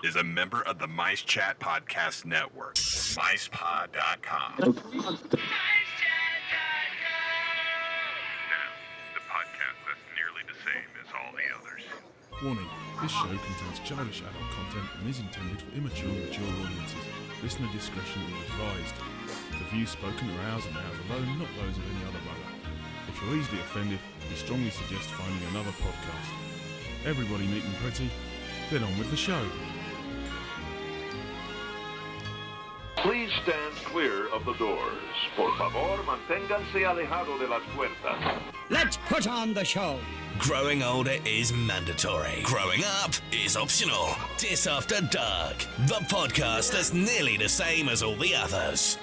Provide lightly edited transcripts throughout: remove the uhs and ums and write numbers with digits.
is a member of the MiceChat Podcast Network. MicePod.com. Now, the podcast that's nearly the same as all the others. Warning, this show contains childish adult content and is intended for immature and mature audiences. Listener discretion is advised. The views spoken are ours and ours alone, not those of any other mother. If you're easily offended, we strongly suggest finding another podcast. Everybody neat and pretty, then on with the show. Please stand clear of the doors. Por favor, manténganse alejado de las puertas. Let's put on the show. Growing older is mandatory. Growing up is optional. Dis After Dark, the podcast that's nearly the same as all the others.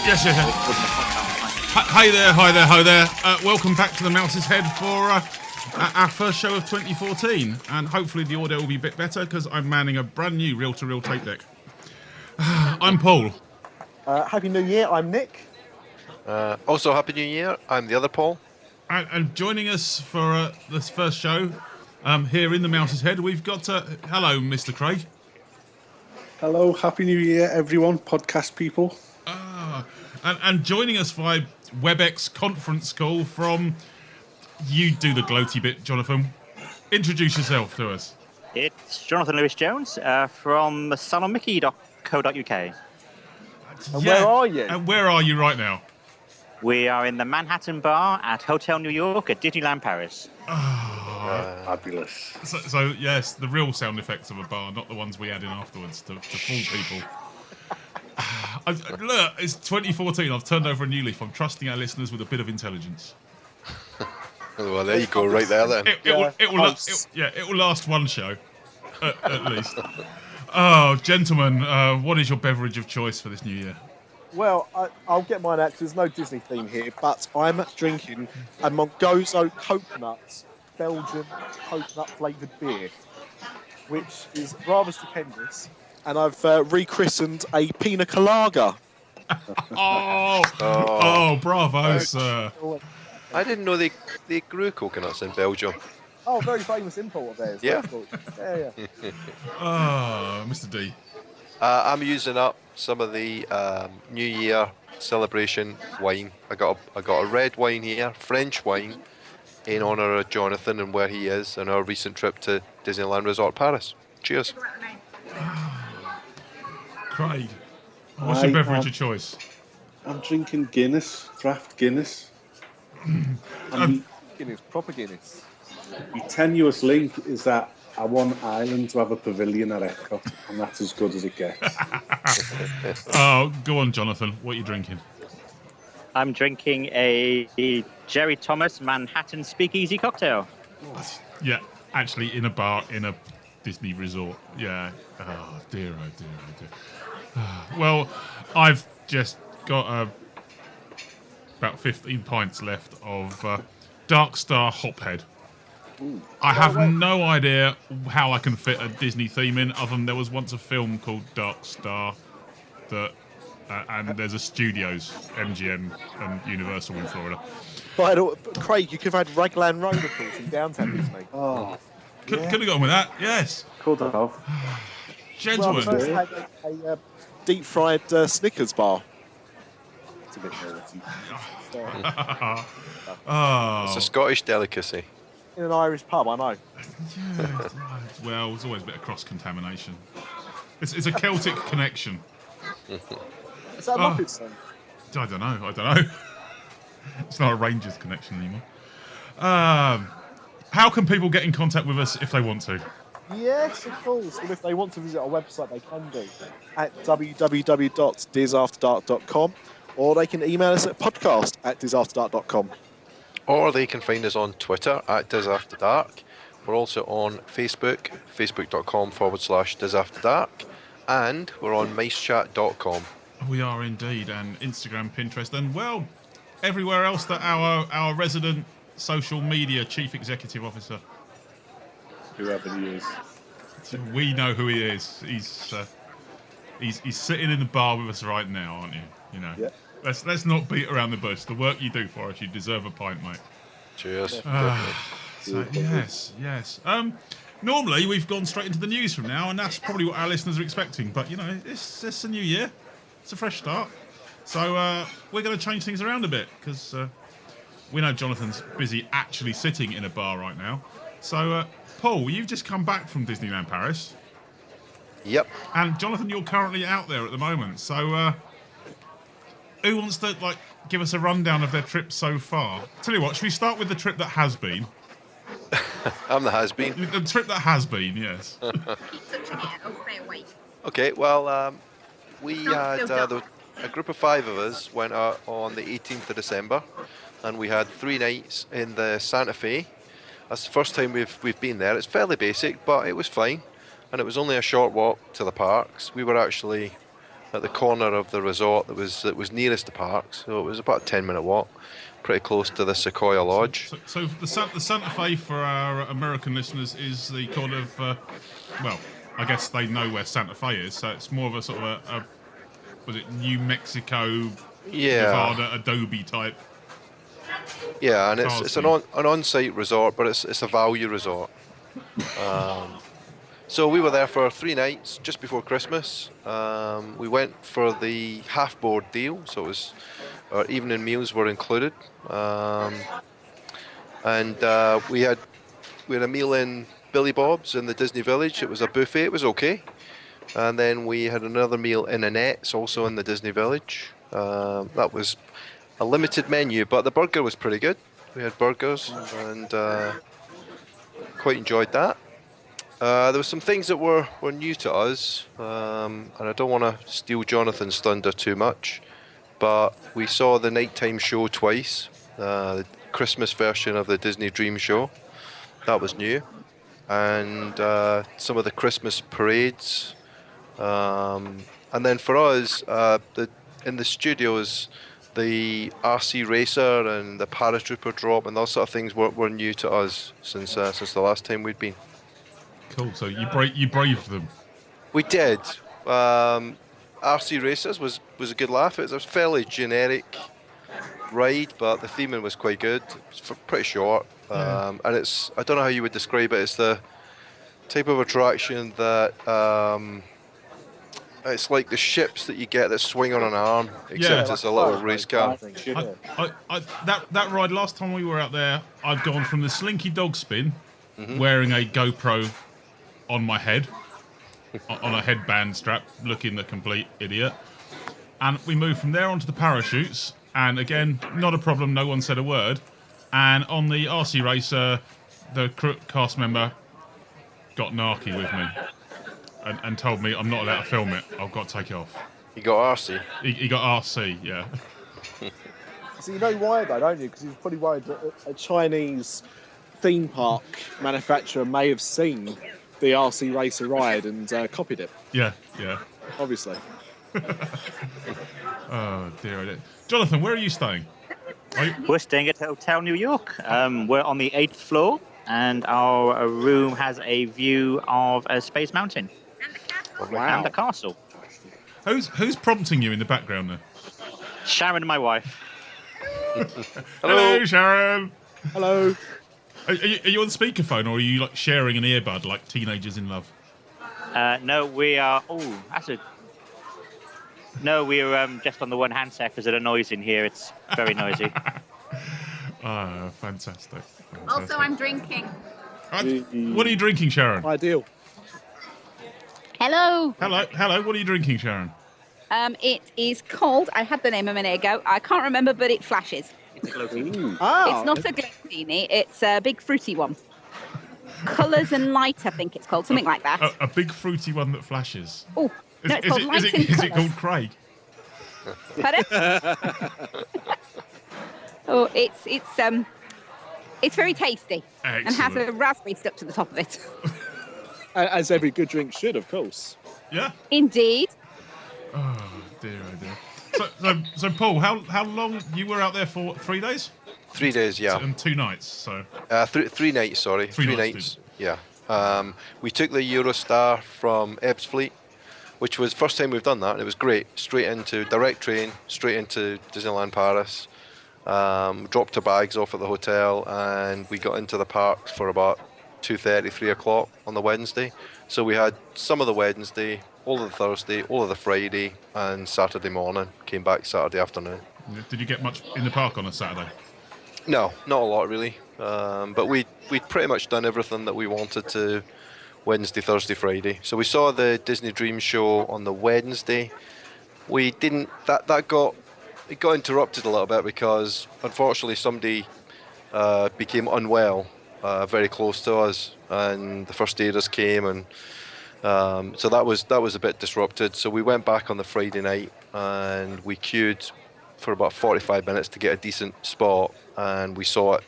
Yes. Hi there. Welcome back to the Mouse's Head for our first show of 2014, and hopefully the audio will be a bit better because I'm manning a brand new reel-to-reel tape deck. I'm Paul. Happy New Year, I'm Nick. Also, Happy New Year, I'm the other Paul. And joining us for this first show here in the Mouse's Head, we've got, hello, Mr. Craig. Hello, Happy New Year, everyone, podcast people. And joining us via WebEx conference call from... You do the gloaty bit, Jonathan. Introduce yourself to us. It's Jonathan Lewis-Jones from stunning&nbsp.co.uk. And where are you? And where are you right now? We are in the Manhattan Bar at Hotel New York at Disneyland Paris. Fabulous. So, yes, the real sound effects of a bar, not the ones we add in afterwards to fool people. Look, it's 2014. I've turned over a new leaf. I'm trusting our listeners with a bit of intelligence. Well, there you go, right there then. It will last one show, at least. Oh, gentlemen, what is your beverage of choice for this new year? Well, I'll get mine out 'cause there's no Disney theme here, but I'm drinking a Mongozo Coconut Belgian coconut flavoured beer, which is rather stupendous. And I've rechristened a Pina Colada. Oh, bravo, sir. I didn't know they grew coconuts in Belgium. Oh, very famous import of theirs. Yeah. Yeah. Oh, Mr. D. I'm using up some of the New Year celebration wine. I got a red wine here, French wine, in honour of Jonathan and where he is on our recent trip to Disneyland Resort Paris. Cheers. Craig, what's your beverage of choice? I'm drinking Guinness, draft Guinness. Guinness, proper Guinness. The tenuous link is that I want Ireland to have a pavilion at Epcot, and that's as good as it gets. Oh, go on, Jonathan. What are you drinking? I'm drinking a Jerry Thomas Manhattan Speakeasy cocktail. Yeah, actually in a bar in a Disney resort. Yeah. Oh, dear. Well, I've just got about 15 pints left of Dark Star Hophead. Ooh. I have no idea how I can fit a Disney theme in, other than there was once a film called Dark Star that, and there's a Studios, MGM and Universal in Florida. But Craig, you could have had Raglan Road, of course, in downtown Disney. Oh, Could have gone with that, yes. could have. Gentlemen. Well, I first had a deep-fried Snickers bar. It's a bit naughty. Oh. It's a Scottish delicacy. In an Irish pub, I know. Yeah, well, there's always a bit of cross-contamination. It's a Celtic connection. Is that a Muppet song? I don't know. It's not a Rangers connection anymore. How can people get in contact with us if they want to? Yes, of course. Well, if they want to visit our website, they can do at www.disafterdark.com, or they can email us at podcast@disafterdark.com. Or they can find us on Twitter at DisAfterDark, We're also on Facebook, facebook.com/DisAfterDark, and we're on MiceChat.com. We are indeed, and Instagram, Pinterest, and well, everywhere else that our resident social media chief executive officer, Whoever he is. we know who he is. He's sitting in the bar with us right now, aren't you? You know. Yeah. Let's not beat around the bush. The work you do for us, you deserve a pint, mate. Cheers. So, yes. Normally we've gone straight into the news from now, and that's probably what our listeners are expecting. But you know, it's a new year, it's a fresh start. So we're going to change things around a bit because we know Jonathan's busy actually sitting in a bar right now. So Paul, you've just come back from Disneyland Paris. Yep. And Jonathan, you're currently out there at the moment. So who wants to give us a rundown of their trip so far? Tell you what, should we start with the trip that has been? I'm the has-been. The trip that has been, yes. Okay, well, we had a group of 5 of us went out on the 18th of December, and we had 3 nights in the Santa Fe. That's the first time we've been there. It's fairly basic, but it was fine, and it was only a short walk to the parks. We were actually at the corner of the resort that was nearest the parks, so it was about a 10-minute walk, pretty close to the Sequoia Lodge. So the Santa Fe, for our American listeners, is the kind of well, I guess they know where Santa Fe is, so it's more of a sort of a was it New Mexico, Nevada, Adobe type. Yeah, and it's an on-site resort, but it's a value resort. So we were there for 3 nights just before Christmas. We went for the half-board deal, so it was our evening meals were included, and we had a meal in Billy Bob's in the Disney Village. It was a buffet. It was okay. And then we had another meal in Annette's, also in the Disney Village. That was a limited menu, but the burger was pretty good. We had burgers and quite enjoyed that. There were some things that were new to us, and I don't want to steal Jonathan's thunder too much, but we saw the nighttime show twice, the Christmas version of the Disney Dream Show. That was new. And some of the Christmas parades. And then for us, in the studios, the RC Racer and the Paratrooper drop and those sort of things were new to us since the last time we'd been. Cool. So you braved them. We did. RC Racers was a good laugh. It was a fairly generic ride, but the theming was quite good. It's pretty short, and it's, I don't know how you would describe it. It's the type of attraction that it's like the ships that you get that swing on an arm, except it's a little race car. That ride last time we were out there, I'd gone from the Slinky Dog spin, wearing a GoPro on my head, on a headband strap, looking the complete idiot. And we moved from there onto the parachutes, and again, not a problem, no one said a word. And on the RC Racer, the cast member got narky with me and told me I'm not allowed to film it, I've got to take it off. He got RC? He got RC, yeah. So you know why though, don't you? Because he was probably worried that a Chinese theme park manufacturer may have seen the RC Racer ride and copied it. Yeah. Obviously. Oh dear. Jonathan, where are you staying? We're staying at Hotel New York. We're on the 8th floor, and our room has a view of Space Mountain. And the castle. Who's prompting you in the background there? Sharon, my wife. Hello, Sharon. Hello. Are you on speakerphone, or are you like sharing an earbud like teenagers in love? No, we are. No, we're just on the one handset because of the noise in here. It's very noisy. Fantastic. Also, I'm drinking. What are you drinking, Sharon? Ideal. Hello. Hello. What are you drinking, Sharon? It is cold. I had the name a minute ago. I can't remember, but it flashes. It's a Glotini. It's not a Glotini. It's a big fruity one. Colours and Light, I think it's called. Something like that. A big fruity one that flashes. Oh, no, it's called Light and Colours. Is it called Craig? Pardon? Oh, it's It's very tasty and has Excellent. a raspberry stuck to the top of it. As every good drink should, of course. Yeah. Indeed. Oh dear, oh dear. So Paul, how long you were out there for? 3 days? 3 days, yeah. And 2 nights. So 3 nights, sorry. Three Three nights, nights. Yeah. We took the Eurostar from Ebbsfleet, which was first time we've done that, and it was great. Direct train, straight into Disneyland Paris. Dropped our bags off at the hotel, and we got into the parks for about 2:30, 3 o'clock on the Wednesday. So we had some of the Wednesday, all of the Thursday, all of the Friday, and Saturday morning. Came back Saturday afternoon. did you get much in the park on a Saturday? No, not a lot really. But we'd pretty much done everything that we wanted to Wednesday, Thursday, Friday. So we saw the Disney Dream Show on the Wednesday. We didn't. It got interrupted a little bit because unfortunately somebody became unwell very close to us, and the first aiders came, and so that was a bit disrupted. So we went back on the Friday night and we queued for about 45 minutes to get a decent spot, and we saw it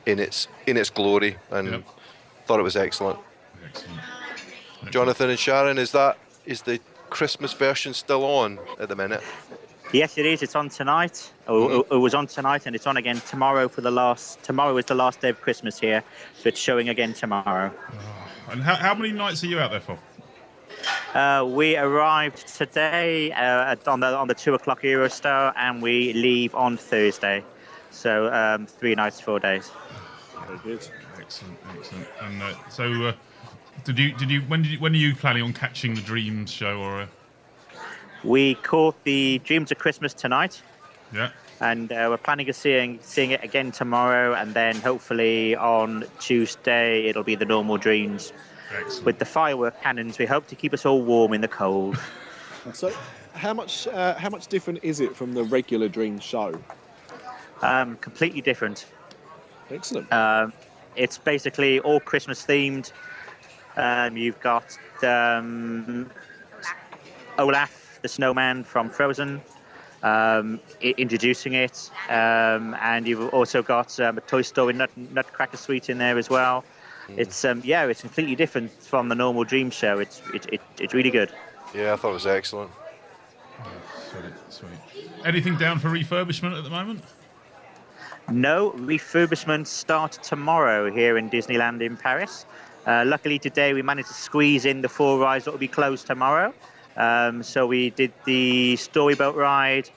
in its glory and thought it was excellent. Excellent. Jonathan and Sharon, is the Christmas version still on at the minute? Yes, it is. It's on tonight. It was on tonight, and it's on again tomorrow. Tomorrow is the last day of Christmas here, so it's showing again tomorrow. And how many nights are you out there for? We arrived today on the 2 o'clock Eurostar, and we leave on Thursday. So 3 nights, 4 days. Very good. Excellent. And so, when are you planning on catching the Dreams show or? We caught the Dreams of Christmas tonight. Yeah. And we're planning on seeing it again tomorrow, and then hopefully on Tuesday it'll be the normal Dreams. Excellent. With the firework cannons. We hope to keep us all warm in the cold. So, how much different is it from the regular Dreams show? Completely different. Excellent. It's basically all Christmas themed. You've got Olaf, the snowman from Frozen, introducing it, and you've also got a Toy Story Nutcracker Suite in there as well. It's it's completely different from the normal Dream show. It's really good. Yeah, I thought it was excellent. Sweet. Anything down for refurbishment at the moment? No, refurbishments start tomorrow here in Disneyland in Paris. Luckily today we managed to squeeze in the 4 rides that will be closed tomorrow. So we did the Storyboat ride,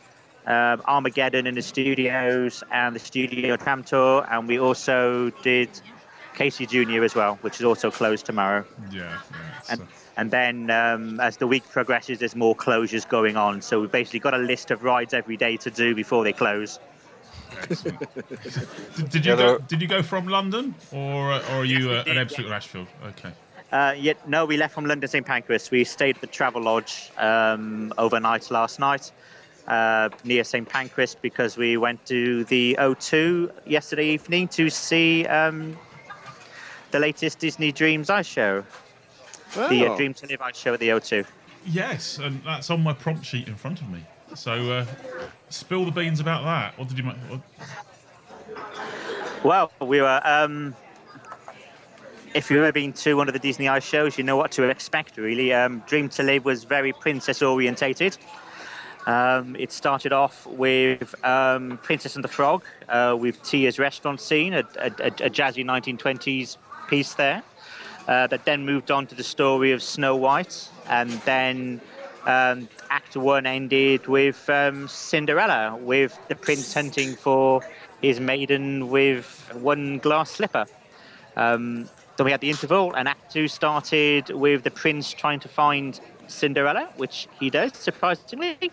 Armageddon in the studios, and the Studio Tram Tour, and we also did Casey Jr. as well, which is also closed tomorrow. Yeah. And then as the week progresses, there's more closures going on. So we've basically got a list of rides every day to do before they close. Excellent. Did you go from London, or are you at Ebbsfleet or Ashfield? Okay. No, we left from London St Pancras. We stayed at the Travelodge overnight last night near St Pancras because we went to the O2 yesterday evening to see the latest Disney Dreams Ice Show. Oh. The Dream to Live Ice Show at the O2. Yes, and that's on my prompt sheet in front of me. So spill the beans about that. What did you make? Well, we were... if you've ever been to one of the Disney Ice shows, you know what to expect, really. Dream to Live was very princess-orientated. It started off with Princess and the Frog, with Tia's restaurant scene, a jazzy 1920s piece there. That then moved on to the story of Snow White, and then Act 1 ended with Cinderella, with the prince hunting for his maiden with one glass slipper. Then we had the interval, and Act 2 started with the prince trying to find Cinderella, which he does, surprisingly.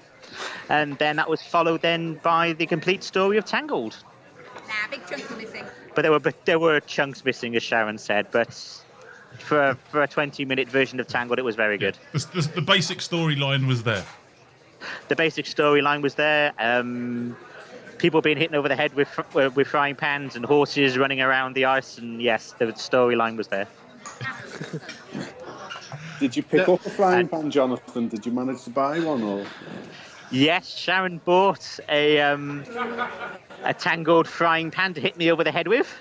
And then that was followed then by the complete story of Tangled. Big chunks missing. But there were chunks missing, as Sharon said, but for a 20-minute version of Tangled, it was very good. The basic storyline was there. The basic storyline was there. People being hit over the head with frying pans and horses running around the ice, and yes, the storyline was there. Did you pick up a frying pan, Jonathan? Did you manage to buy one, or? Yes, Sharon bought a Tangled frying pan to hit me over the head with.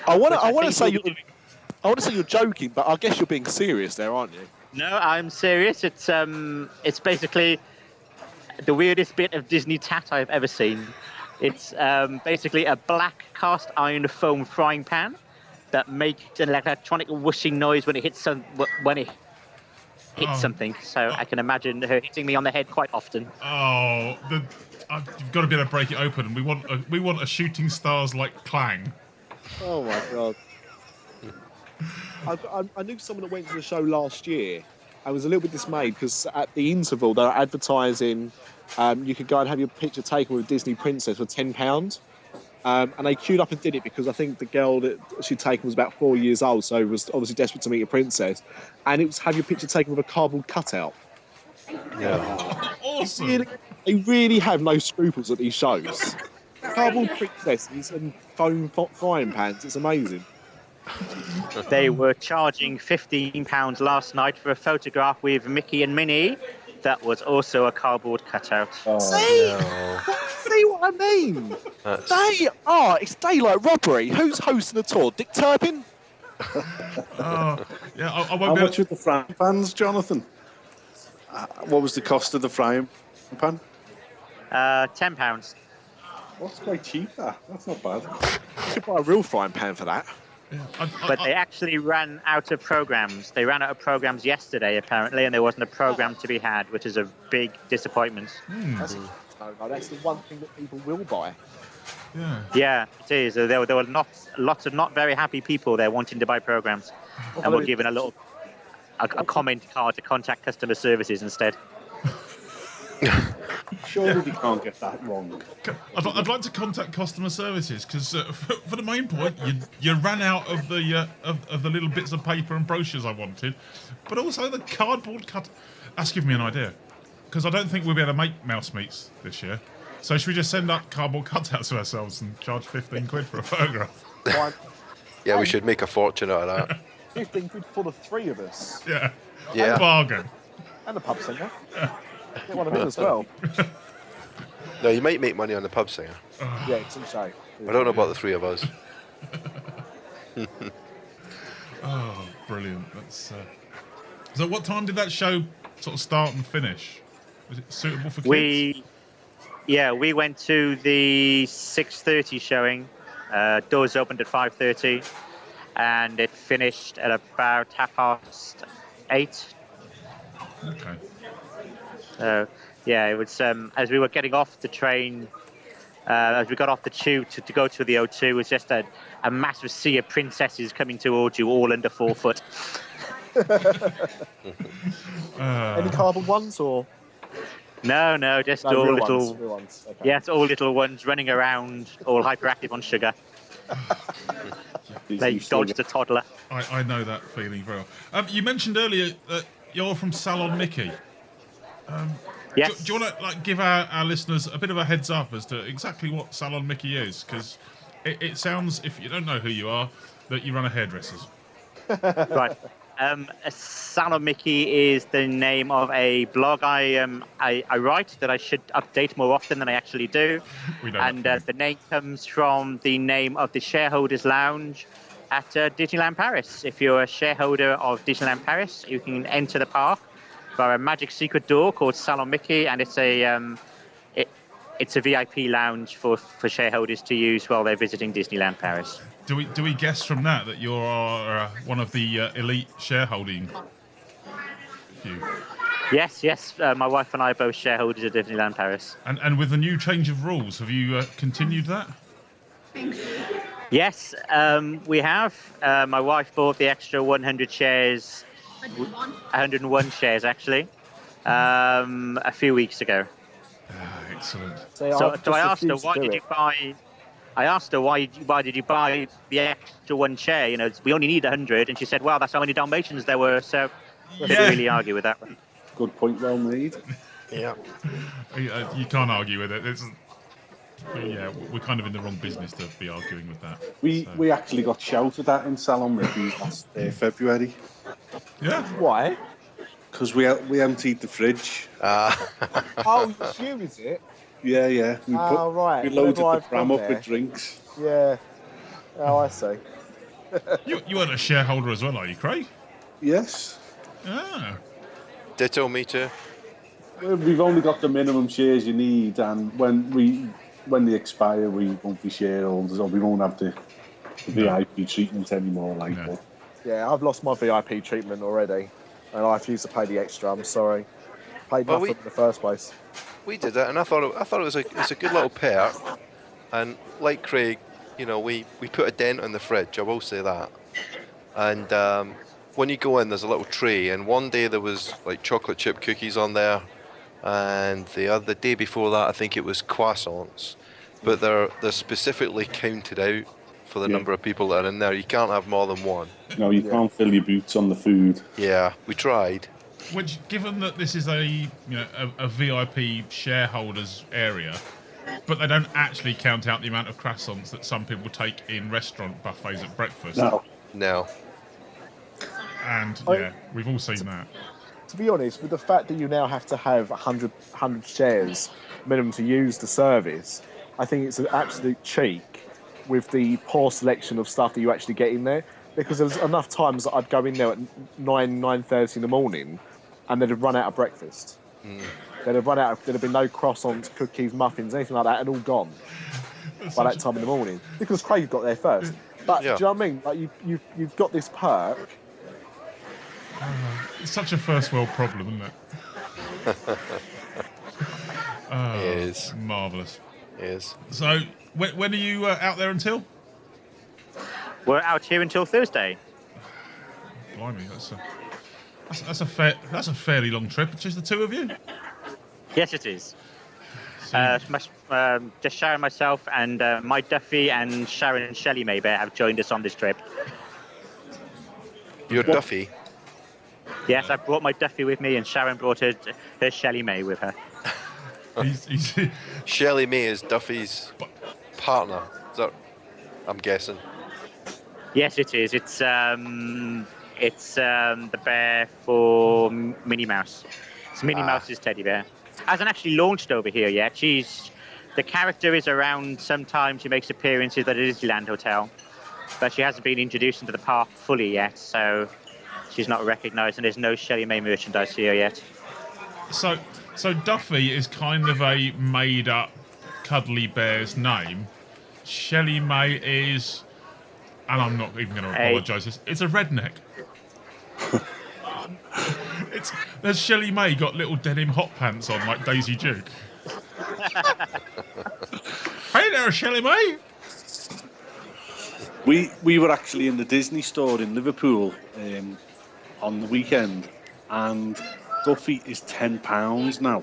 I want to say you're joking, but I guess you're being serious there, aren't you? No, I'm serious. It's basically the weirdest bit of Disney tat I've ever seen. It's basically a black cast iron foam frying pan that makes an electronic whooshing noise when it hits something. So I can imagine her hitting me on the head quite often. You've got to be able to break it open, and we want a shooting stars like clang. Oh my god! I knew someone that went to the show last year. I was a little bit dismayed because at the interval they were advertising you could go and have your picture taken with a Disney princess for £10. And they queued up and did it because I think the girl that she'd taken was about 4 years old, so was obviously desperate to meet a princess. And it was have your picture taken with a cardboard cutout. Yeah. Awesome. They really have no scruples at these shows. Cardboard princesses and foam frying pans, it's amazing. They were charging £15 last night for a photograph with Mickey and Minnie. That was also a cardboard cutout. See what I mean? It's daylight robbery. Who's hosting the tour? Dick Turpin? I How much were the frying pans, Jonathan? What was the cost of the frying pan? £10. That's quite cheap, that. That's not bad. You could buy a real frying pan for that. Yeah, But they actually ran out of programs. They ran out of programs yesterday, apparently, and there wasn't a program to be had, which is a big disappointment. That's the one thing that people will buy. Yeah, it is. There were lots of not very happy people there wanting to buy programs, and were given a comment card to contact customer services instead. Surely we can't get that wrong. I'd like to contact customer services because for the main point, you ran out of the little bits of paper and brochures I wanted, but also the cardboard cut. That's given me an idea because I don't think we'll be able to make mouse meets this year. So should we just send up cardboard cutouts to ourselves and charge £15 for a photograph? Yeah, we should make a fortune out of that. £15 for the three of us. Yeah. Yeah. Bargain. And the pub singer. Get one of them as well. No, you might make money on the pub singer. Yeah, it's insane. I don't know about the three of us. Oh, brilliant. That's So what time did that show sort of start and finish? Was it suitable for kids? We went to the 6:30 showing. Doors opened at 5:30, and it finished at about 8:30. Okay. It was as we were getting off the train, as we got off the tube to go to the O2, it was just a massive sea of princesses coming towards you, all under 4 foot. Any cardboard ones or? No, just all real little ones. Okay. Yeah, it's all little ones running around, all hyperactive on sugar. They dodged a toddler. I know that feeling very well. You mentioned earlier that you're from Salon Mickey. Yes. Do you want to give our listeners a bit of a heads up as to exactly what Salon Mickey is? Because it sounds, if you don't know who you are, that you run a hairdresser's. Right. Salon Mickey is the name of a blog I write that I should update more often than I actually do. We know and the name comes from the name of the shareholders lounge at Disneyland Paris. If you're a shareholder of Disneyland Paris, you can enter the park by a magic secret door called Salon Mickey, and it's a VIP lounge for shareholders to use while they're visiting Disneyland Paris. Do we guess from that you're one of the elite shareholding few? Yes. My wife and I are both shareholders of Disneyland Paris. And with the new change of rules, have you continued that? Yes, we have. My wife bought the extra 100 shares, 101 shares actually, a few weeks ago. Excellent. So I asked her, why did you buy? I asked her why did you buy the extra one chair? We only need 100, and she said, "Well, that's how many Dalmatians there were." So didn't really argue with that one. Good point, well made. Yeah. You can't argue with it. We're kind of in the wrong business to be arguing with that. We actually got shouted at in Salon Mickey last February. Yeah. Why? Because we emptied the fridge. Oh, it's you, is it? Yeah. We right. loaded the Whenever pram I've up gone with drinks. Yeah. Oh, I see. You weren't a shareholder as well, are you, Craig? Yes. Ah. Ditto, me too. We've only got the minimum shares you need, and when they expire, we won't be shareholders, or we won't have the VIP treatment anymore. That. Yeah, I've lost my VIP treatment already, and I refuse to pay the extra. I'm sorry. Paid nothing in the first place. We did it, and I thought it was a good little perk. And like Craig, we put a dent on the fridge. I will say that. And when you go in, there's a little tray, and one day there was like chocolate chip cookies on there, and the day before that, I think it was croissants. But they're specifically counted out for the number of people that are in there. You can't have more than one. No, you can't fill your boots on the food. Yeah, we tried. Which, given that this is a VIP shareholders area, but they don't actually count out the amount of croissants that some people take in restaurant buffets at breakfast. No. And we've all seen that. To be honest, with the fact that you now have to have 100 shares minimum to use the service, I think it's an absolute cheek with the poor selection of stuff that you actually get in there. Because there's enough times that I'd go in there at 9:30 in the morning, and they'd have run out of breakfast. There'd have been no croissants, cookies, muffins, anything like that, and all gone by that time in the morning. Because Craig got there first. But do you know what I mean? Like you've got this perk. It's such a first world problem, isn't it? It is. Marvellous. It is. So, when are you out there until? We're out here until Thursday. Blimey, that's a fairly long trip. Just the two of you? Yes, it is. Just Sharon, myself, and Mike Duffy and Sharon and Shelley Maybear have joined us on this trip. You're Duffy? Yes, I brought my Duffy with me, and Sharon brought her Shelley May with her. Shelley May is Duffy's partner. Is that, I'm guessing. Yes, it is. It's the bear for Minnie Mouse. It's Minnie Mouse's teddy bear. Hasn't actually launched over here yet. The character is around sometimes. She makes appearances at a Disneyland hotel, but she hasn't been introduced into the park fully yet, so she's not recognised, and there's no Shelley May merchandise here yet. So Duffy is kind of a made-up cuddly bear's name. Shelley May is, and I'm not even going to apologise, it's a redneck. There's Shelley May got little denim hot pants on like Daisy Duke. Hey there, Shelley May. We were actually in the Disney store in Liverpool on the weekend, and Duffy is £10 now.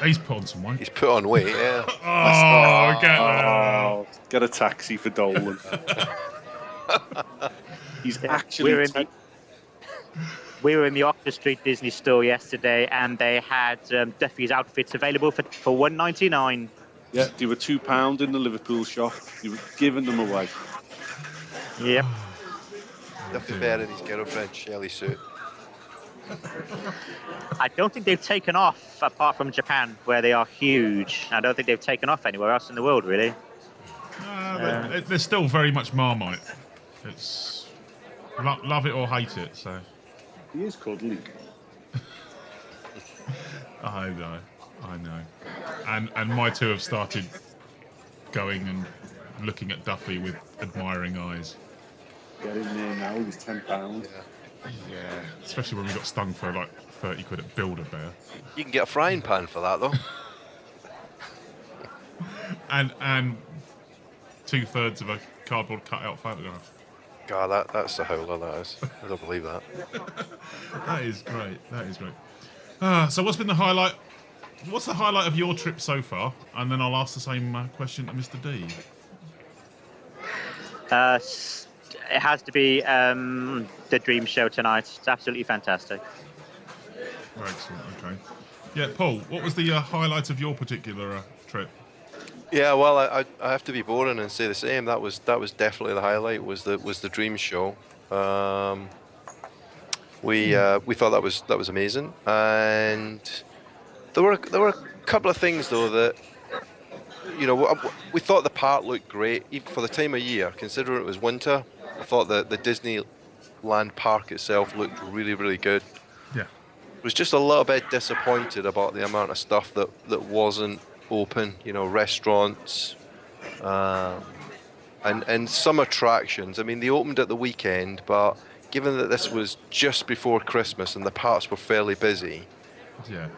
He's put on some weight. He's put on weight, yeah. Get a taxi for Dolan. He's actually... We were in the Oxford Street Disney store yesterday, and they had Duffy's outfits available for $1.99. Yeah, they were £2 in the Liverpool shop. They were giving them away. Yep. Duffy Bear and his girlfriend Shelley suit. I don't think they've taken off, apart from Japan, where they are huge. I don't think they've taken off anywhere else in the world, really. They're still very much Marmite. It's love it or hate it, so... He is cuddly. I know. And my two have started going and looking at Duffy with admiring eyes. Get in there now, he's £10. Yeah, especially when we got stung for like 30 quid at Build-A-Bear. You can get a frying pan for that, though. and 2/3 of a cardboard cutout photograph. God, that's a howler, that is. I don't believe that. That is great. So what's been the highlight? What's the highlight of your trip so far? And then I'll ask the same question to Mr. D. It has to be the Dream Show tonight. It's absolutely fantastic. Excellent. Okay. Yeah, Paul. What was the highlight of your particular trip? Yeah, well, I have to be boring and say the same. That was definitely the highlight. Was the Dream Show. We thought that was amazing, and there were a couple of things though that we thought the park looked great even for the time of year, considering it was winter. I thought that the Disneyland park itself looked really, really good. Yeah. Was just a little bit disappointed about the amount of stuff that wasn't open. You know, restaurants, and some attractions. I mean, they opened at the weekend, but given that this was just before Christmas and the parks were fairly busy, yeah,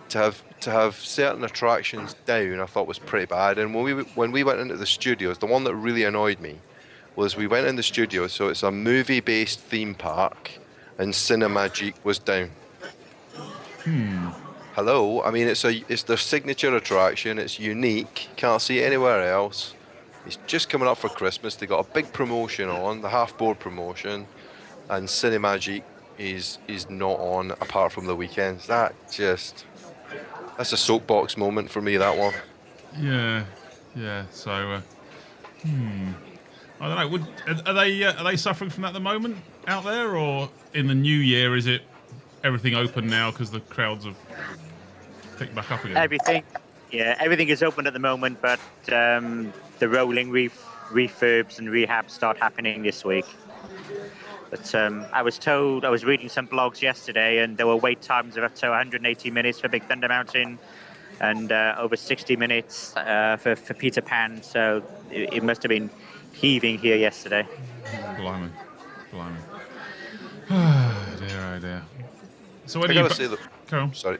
to have certain attractions down, I thought was pretty bad. And when we went into the studios, the one that really annoyed me was we went in the studios. So it's a movie-based theme park, and Cinemagique was down. Hello, I mean it's their signature attraction. It's unique. Can't see it anywhere else. It's just coming up for Christmas. They got a big promotion on, the half-board promotion, and Cinemagique is not on apart from the weekends. That's a soapbox moment for me. That one. Yeah. So, I don't know. Are they suffering from that at the moment out there, or in the new year is it everything open now because the crowds have picked back up again? Everything is open at the moment, but the rolling refurbs and rehabs start happening this week. But I was reading some blogs yesterday, and there were wait times of up to 180 minutes for Big Thunder Mountain, and over 60 minutes for Peter Pan. So it must have been heaving here yesterday. Blimey. Oh dear. So when I gotta say that. Go on. Sorry,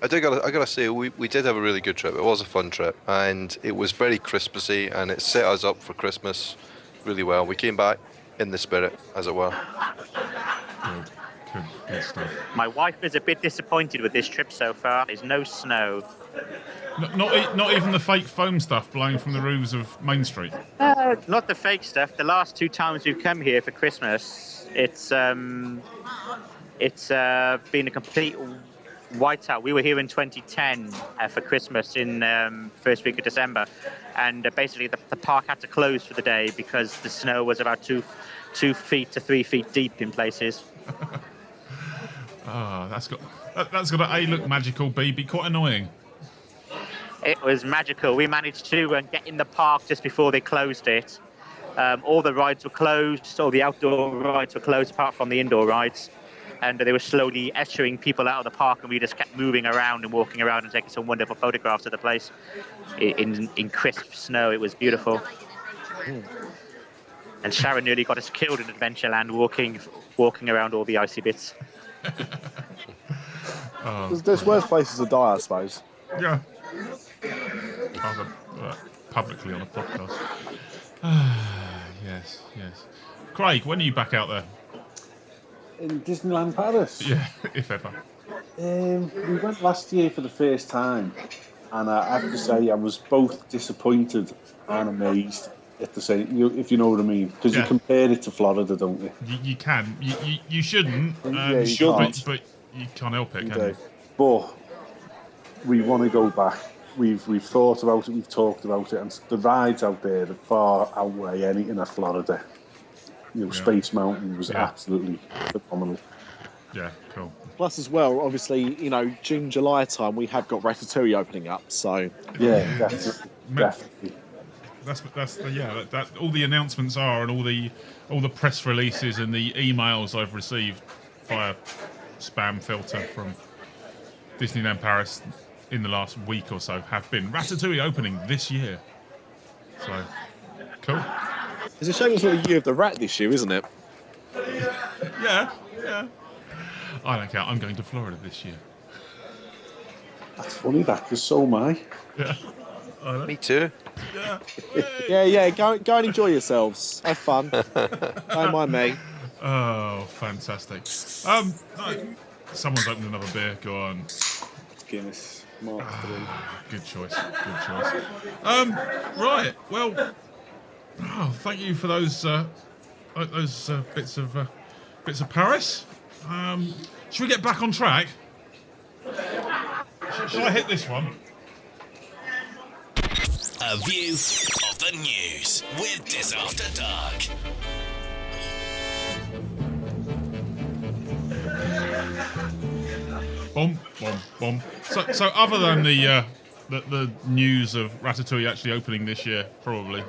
I gotta say we did have a really good trip. It was a fun trip, and it was very Christmassy, and it set us up for Christmas really well. We came back in the spirit, as it were. Good stuff. My wife is a bit disappointed with this trip so far. There's no snow. Not even the fake foam stuff blowing from the roofs of Main Street. Not the fake stuff. The last 2 times we've come here for Christmas, it's been a complete whiteout. We were here in 2010 for Christmas in first week of December, and basically the park had to close for the day because the snow was about 2 feet to 3 feet deep in places. That's got to A, look magical, B, be quite annoying. It was magical. We managed to get in the park just before they closed it. All the rides were closed, all the outdoor rides were closed apart from the indoor rides. And they were slowly ushering people out of the park, and we just kept moving around and walking around and taking some wonderful photographs of the place in crisp snow. It was beautiful. And Sharon nearly got us killed in Adventureland walking around all the icy bits. There's worse places to die, I suppose. Yeah. Publicly on a podcast. Yes. Craig, when are you back out there? In Disneyland Paris? Yeah, if ever. We went last year for the first time, and I have to say I was both disappointed and amazed at the same, if you know what I mean, because you compare it to Florida, don't you? You can. You shouldn't. You shouldn't. But you can't help it, can you? But we want to go back. We've thought about it, we've talked about it, and the rides out there that far outweigh anything at Florida. Space Mountain was absolutely phenomenal. Yeah, cool. Plus, as well, obviously, June, July time, we have got Ratatouille opening up. So yeah, definitely. That all the announcements are, and all the press releases and the emails I've received via spam filter from Disneyland Paris in the last week or so have been Ratatouille opening this year. So cool. It's a shame it's not the year of the rat this year, isn't it? Yeah. I don't care. I'm going to Florida this year. That's funny, because so am I. Yeah. Me too. Yeah. Go and enjoy yourselves. Have fun. Don't mind me. Oh, fantastic. Someone's opened another beer. Go on. Guinness. Good choice. Right. Well. Thank you for those bits of Paris. Should we get back on track? Shall I hit this one? A view of the news with DisAfterDark. Boom. So other than the news of Ratatouille actually opening this year, probably,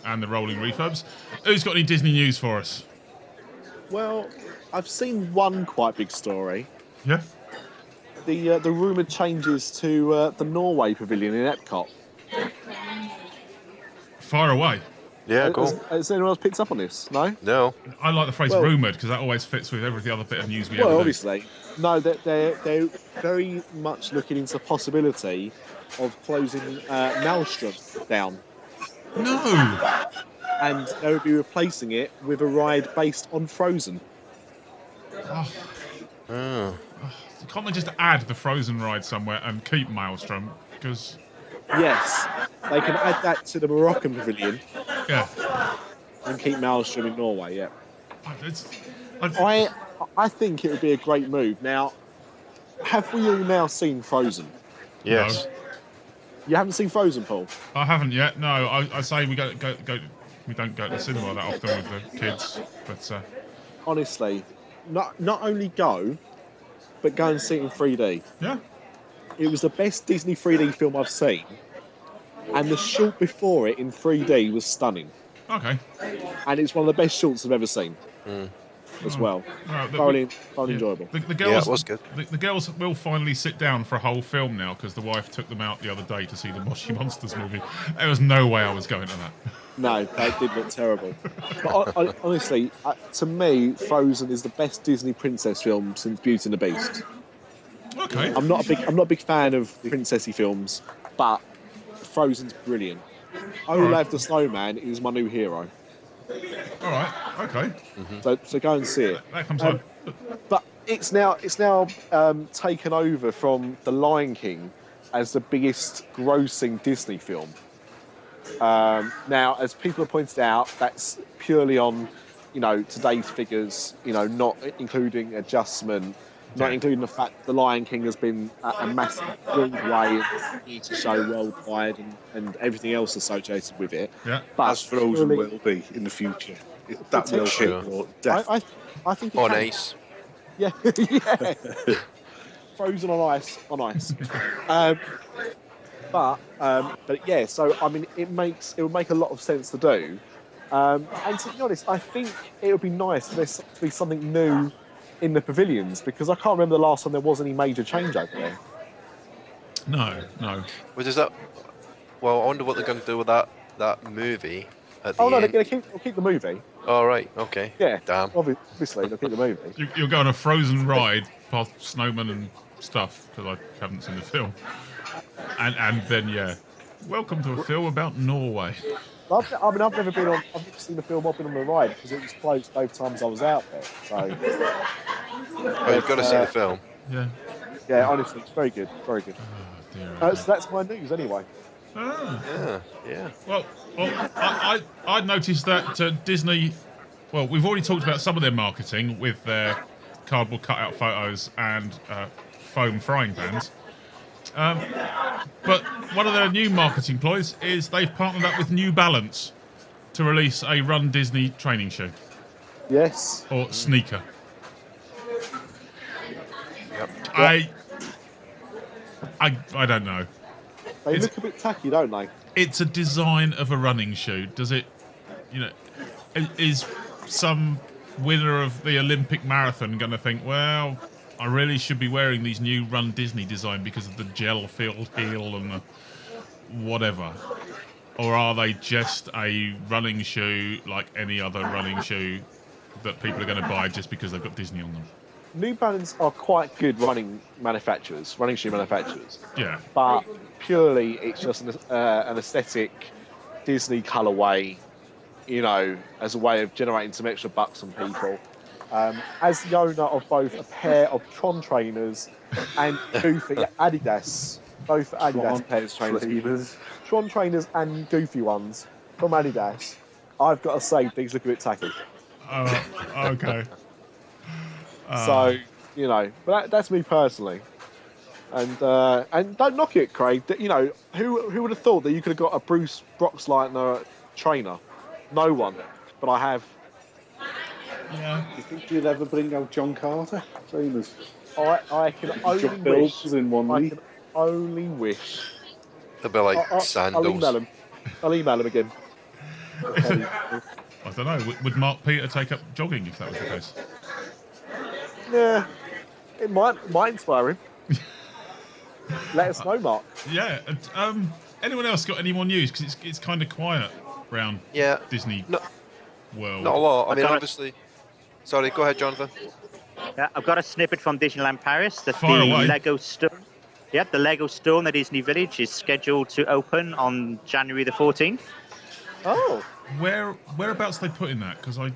and the rolling refurbs, who's got any Disney news for us? Well, I've seen one quite big story. Yeah. The rumoured changes to the Norway pavilion in Epcot. Far away. Yeah, cool. Has anyone else picked up on this? No? No. I like the phrase Well- rumoured because that always fits with every other bit of news we ever Well, do. obviously. No, they're very much looking into the possibility of closing Maelstrom down. No! And they would be replacing it with a ride based on Frozen. Oh. Can't they just add the Frozen ride somewhere and keep Maelstrom? Because... Yes, they can add that to the Moroccan pavilion Yeah. and keep Maelstrom in Norway, yeah. I, I think it would be a great move. Now, have we all now seen Frozen? Yes. You haven't seen Frozen, Paul? I haven't yet. No, I say we go. We don't go to the cinema that often with the kids, but Honestly, not only go, but go and see it in 3D. yeah. It was the best Disney 3D film I've seen, and the short before it in 3D was stunning. Okay. And it's one of the best shorts I've ever seen as well. Right, Thoroughly enjoyable. The girls, it was good. The girls will finally sit down for a whole film now because the wife took them out the other day to see the Moshi Monsters movie. There was no way I was going to that. No, they did look terrible. But honestly, to me, Frozen is the best Disney princess film since Beauty and the Beast. Okay. I'm not a big fan of princessy films, but Frozen's brilliant. Olaf the Snowman is my new hero. All right. Okay. So go and see it. That comes up. But it's now taken over from The Lion King as the biggest grossing Disney film. Now, as people have pointed out, that's purely on, today's figures, not including adjustment, not including the fact The Lion King has been a massive Broadway to show worldwide and everything else associated with it. Yeah. But As Frozen will be in the future. That will Sure. definitely. I think it On can. ice. Yeah, yeah. Frozen on ice. But yeah. So I mean, it would make a lot of sense to do. And to be honest, I think it would be nice for there to be something new in the pavilions because I can't remember the last time there was any major change over there. No. Well, does that? Well, I wonder what they're going to do with that movie at the Oh no, end. they're going to keep the movie. Oh right, okay. Yeah. Damn. Obviously, they'll keep the movie. You'll go on a Frozen ride past snowmen and stuff because I haven't seen the film. And then welcome to a film about Norway. I've never seen the film. I've been on the ride because it was closed both times I was out there. So Oh, you've got to see the film. Yeah. yeah, honestly, it's very good, very good. Oh, dear. So that's my news anyway. Oh. Yeah. Well, I noticed that Disney. Well, we've already talked about some of their marketing with their cardboard cutout photos and foam frying pans. But one of their new marketing ploys is they've partnered up with New Balance to release a Run Disney training shoe Yes. or sneaker. Yep. I don't know. They look a bit tacky, don't they? It's a design of a running shoe. Does it, is some winner of the Olympic marathon going to think, well, I really should be wearing these new Run Disney design because of the gel-filled heel and the whatever? Or are they just a running shoe like any other running shoe that people are going to buy just because they've got Disney on them? New Balance are quite good running shoe manufacturers. Yeah. But purely, it's just an aesthetic Disney colourway, as a way of generating some extra bucks on people. As the owner of both a pair of Tron trainers and Goofy Adidas, both Adidas pairs of trainers, Tron trainers and Goofy ones from Adidas, I've got to say these look a bit tacky. Okay. So, but that's me personally. And don't knock it, Craig. Who would have thought that you could have got a Bruce Boxleitner trainer? No one. But I have. Yeah. Do you think you'd ever bring out John Carter trainers? I can only John wish. Bills in one I week. can only wish. They'll be like I'll sandals. email him. I'll email him again. I don't know. Would Mark Peter take up jogging if that was the case? Yeah, it might inspire him. Let us know, Mark. Yeah. Anyone else got any more news? Because it's kind of quiet around Disney World. Not a lot. I mean, obviously. Sorry, go ahead, Jonathan. Yeah, I've got a snippet from Disneyland Paris that Fire the away. Lego store. Yeah, the Lego store in the Disney Village is scheduled to open on January the 14th. Oh. Whereabouts they put in that? Because they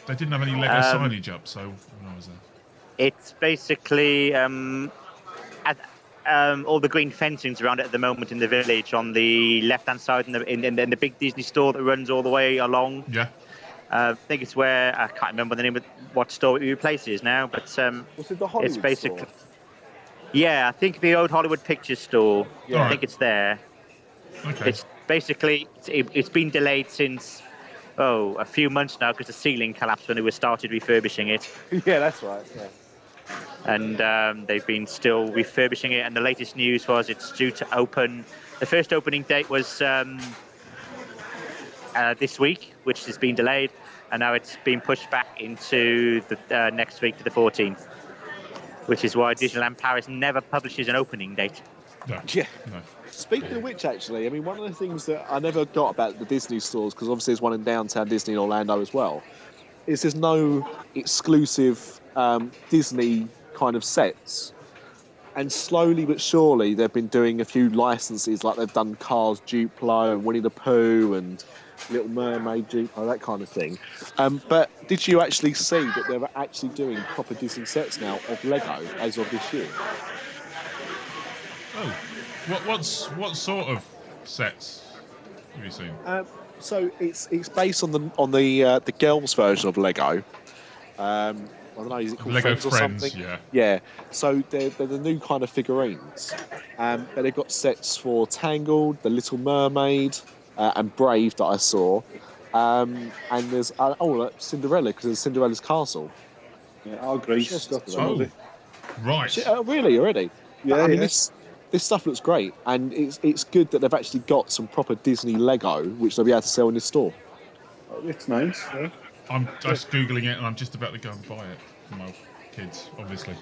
didn't have any Lego signage up, so when I was there. It's basically all the green fencing's around it at the moment in the village on the left-hand side in the big Disney store that runs all the way along. Yeah. I think it's where, I can't remember the name of what store it replaces now, but was it the Hollywood it's basically store? Yeah, I think the old Hollywood Pictures store. Yeah. I think it's there. Okay. It's basically it's been delayed since a few months now because the ceiling collapsed when they started refurbishing it. Yeah, that's right. Yeah. And they've been still refurbishing it. And the latest news was it's due to open. The first opening date was this week, which has been delayed, and now it's been pushed back into the next week to the 14th. Which is why Disneyland Paris never publishes an opening date. No. Yeah. No. Speaking of which, actually, I mean, one of the things that I never got about the Disney stores, because obviously there's one in downtown Disney in Orlando as well, is there's no exclusive Disney kind of sets. And slowly but surely, they've been doing a few licenses, like they've done Cars Duplo and Winnie the Pooh and Little Mermaid Duplo, that kind of thing. But did you actually see that they're actually doing proper Disney sets now of Lego as of this year? Oh, what sort of sets have you seen? So it's based on the Gelms version of Lego. I don't know, is it called Lego Friends or Friends, something? yeah. Yeah. So they're the new kind of figurines. But they've got sets for Tangled, The Little Mermaid, and Brave that I saw. And there's Cinderella, because there's Cinderella's castle. Yeah, our Grace got some of it. Right. Really, already? Yeah, I mean, yeah. this stuff looks great, and it's good that they've actually got some proper Disney Lego, which they'll be able to sell in this store. It's nice. Yeah. I'm just Googling it and I'm just about to go and buy it for my kids, obviously.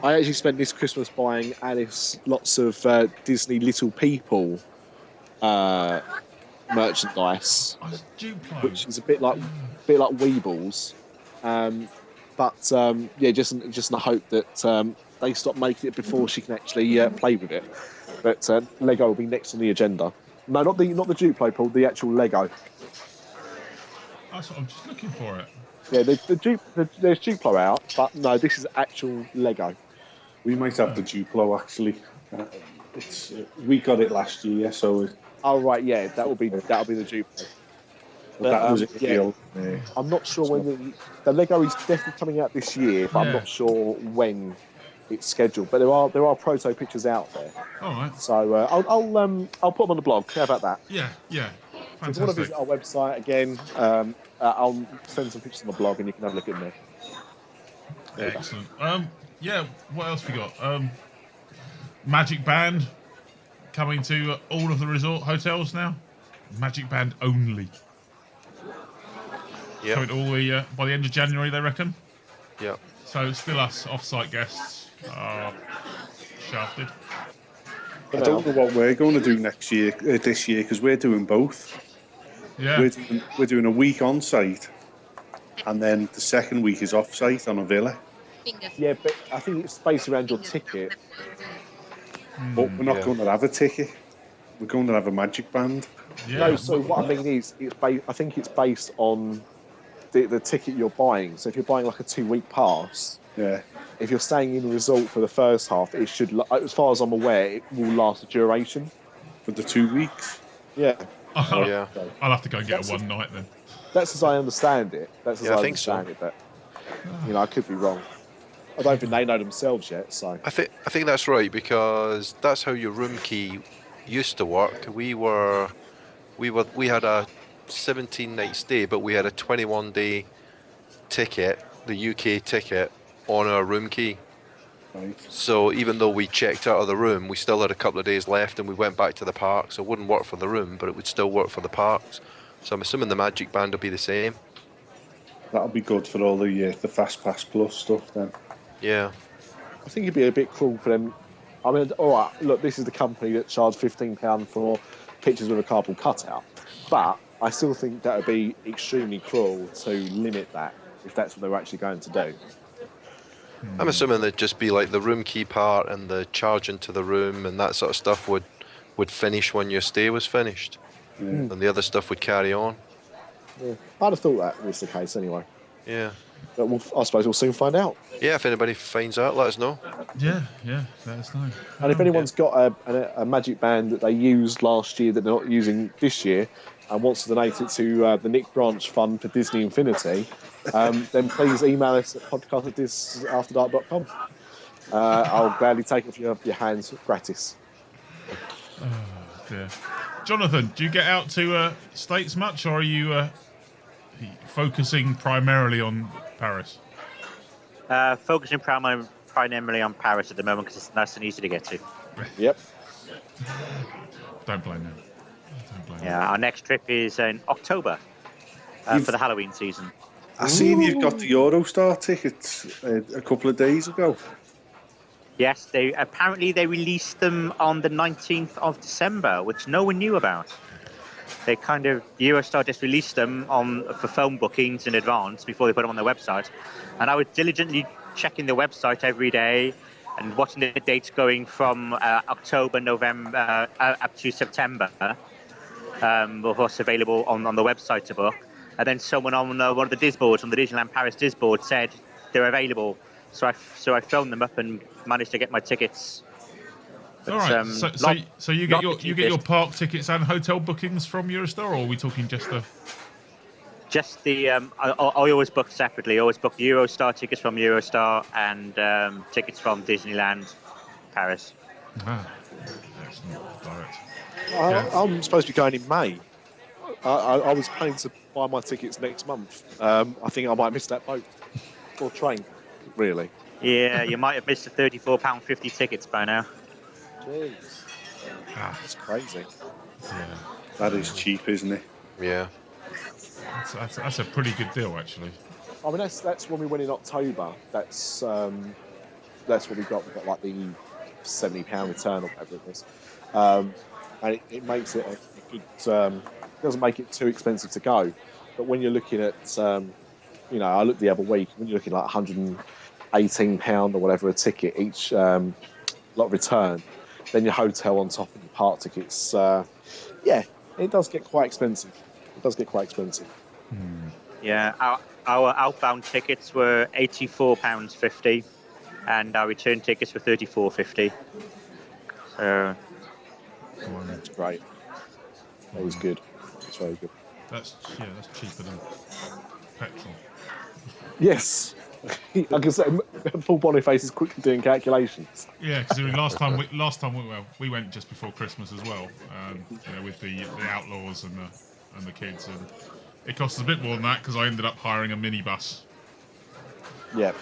I actually spent this Christmas buying Alice lots of Disney Little People merchandise, which is a bit like Weebles, but just in the hope that they stop making it before she can actually play with it. But Lego will be next on the agenda. No, not the Duplo, Paul. The actual Lego. I'm just looking for it. Yeah, there's Duplo out, but no, this is actual Lego. We might have the Duplo actually. We got it last year, so. Oh right, yeah, that'll be the Duplo. But that was it. Yeah, I'm not sure when the Lego is definitely coming out this year, but I'm not sure when it's scheduled. But there are proto pictures out there. All right. So I'll put them on the blog. How about that? Yeah. So if you want to visit our website again, I'll send some pictures on the blog and you can have a look at them there. Excellent. What else we got? Magic Band coming to all of the resort hotels now. Magic Band only. Yeah. Coming all the by the end of January, they reckon. Yeah. So still us off-site guests are shafted. I don't know what we're going to do this year, because we're doing both. Yeah. We're doing a week on site, and then the second week is off site on a villa. Yeah, but I think it's based around your ticket. But we're not going to have a ticket. We're going to have a Magic Band. Yeah. No, so what I mean is, I think it's based on the ticket you're buying. So if you're buying like a 2-week pass, if you're staying in a resort for the first half, it should, as far as I'm aware, it will last a duration. For the 2 weeks? Yeah. I'll have to go and get a one night then. That's as I understand it. That's as I think so. understand it, but I could be wrong. I don't think they know themselves yet. So I think that's right, because that's how your room key used to work. We had a 17-night stay, but we had a 21-day ticket, the UK ticket, on our room key. Right. So even though we checked out of the room, we still had a couple of days left, and we went back to the park. So it wouldn't work for the room, but it would still work for the parks. So I'm assuming the Magic Band will be the same. That'll be good for all the Fast Pass Plus stuff then. Yeah. I think it'd be a bit cruel for them. I mean, all right, look, this is the company that charged £15 for pictures with a cardboard cutout. But I still think that would be extremely cruel to limit that if that's what they were actually going to do. I'm assuming there'd just be like the room key part and the charge into the room and that sort of stuff would finish when your stay was finished. And the other stuff would carry on. Yeah. I'd have thought that was the case anyway. Yeah. But I suppose we'll soon find out. Yeah, if anybody finds out, let us know. Yeah, let us know. And if anyone's got a Magic Band that they used last year that they're not using this year and wants to donate it to the Nick Branch Fund for Disney Infinity, then please email us at podcast@DisAfterDark.com. I'll gladly take it off your hands gratis. Oh, dear. Jonathan, do you get out to States much, or are you focusing primarily on Paris? Focusing primarily on Paris at the moment because it's nice and easy to get to. Yep. Don't blame them. Yeah, our next trip is in October for the Halloween season. I seen you've got the Eurostar tickets a couple of days ago. Yes, they released them on the 19th of December, which no one knew about. They Eurostar just released them for phone bookings in advance before they put them on their website. And I was diligently checking the website every day and watching the dates going from October, November, up to September. What's available on the website to book. And then someone on one of the DIS boards, on the Disneyland Paris DIS board, said they're available. So I phoned them up and managed to get my tickets. But, all right. So you get your park tickets and hotel bookings from Eurostar, or are we talking just the? Just the. I always book separately. I always book Eurostar tickets from Eurostar and tickets from Disneyland Paris. Ah, that's not direct. I'm supposed to be going in May. I was planning to buy my tickets next month. I think I might miss that boat or train. Really? Yeah, you might have missed the £34.50 tickets by now. Jeez. That's crazy. Yeah. That is cheap, isn't it? Yeah. That's a pretty good deal, actually. I mean, that's when we went in October. That's what we got. We got like the £70 return or whatever it was. And it makes it a good. Doesn't make it too expensive to go. But when you're looking at, I looked the other week. When you're looking like £118 or whatever a ticket each, lot of return, then your hotel on top of the park tickets. It does get quite expensive. Yeah, our outbound tickets were £84.50, and our return tickets were £34.50. So that's great. That was good. It's very good. That's cheaper than petrol. Yes. Like I said, Paul Boniface is quickly doing calculations. Yeah, because last time we went just before Christmas as well, with the Outlaws and the kids, and it cost us a bit more than that because I ended up hiring a minibus. Yeah.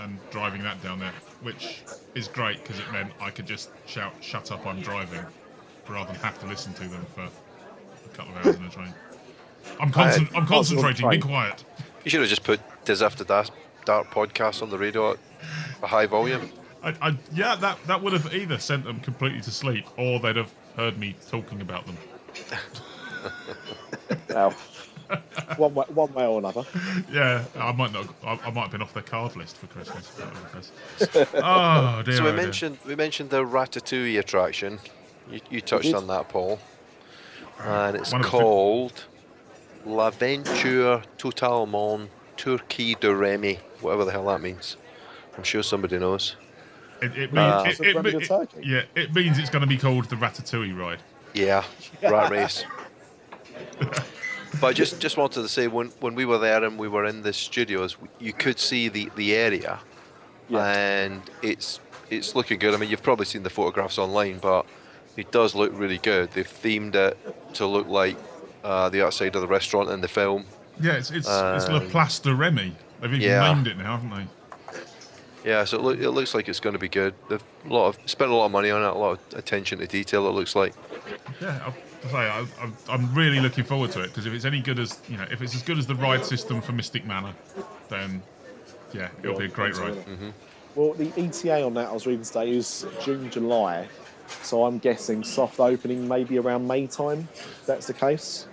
And driving that down there, which is great because it meant I could just shout "Shut up, I'm driving," rather than have to listen to them for a couple of hours in a train. I'm concentrating. Be quiet. You should have just put DisAfterDark podcast on the radio at a high volume. That would have either sent them completely to sleep, or they'd have heard me talking about them. Well, one way or another. Yeah, I might have been off their card list for Christmas. Oh dear. So we mentioned the Ratatouille attraction. You touched on that, Paul, and it's called L'Aventure Totalement Turquie de Remy, whatever the hell that means. I'm sure somebody knows. It means it's going to be called the Ratatouille ride. Yeah, rat race. But I just wanted to say, when we were there and we were in the studios, you could see the area, and it's looking good. I mean, you've probably seen the photographs online, but it does look really good. They've themed it to look like the outside of the restaurant in the film. Yeah, it's La Place de Remy. They've even named it now, haven't they? Yeah, so it looks like it's going to be good. They've spent a lot of money on it, a lot of attention to detail. It looks like. Yeah, I'm really looking forward to it because if it's any good as if it's as good as the ride system for Mystic Manor, then yeah, it'll be a great ride. Mm-hmm. Well, the ETA on that I was reading today is June, July, so I'm guessing soft opening maybe around May time. If that's the case.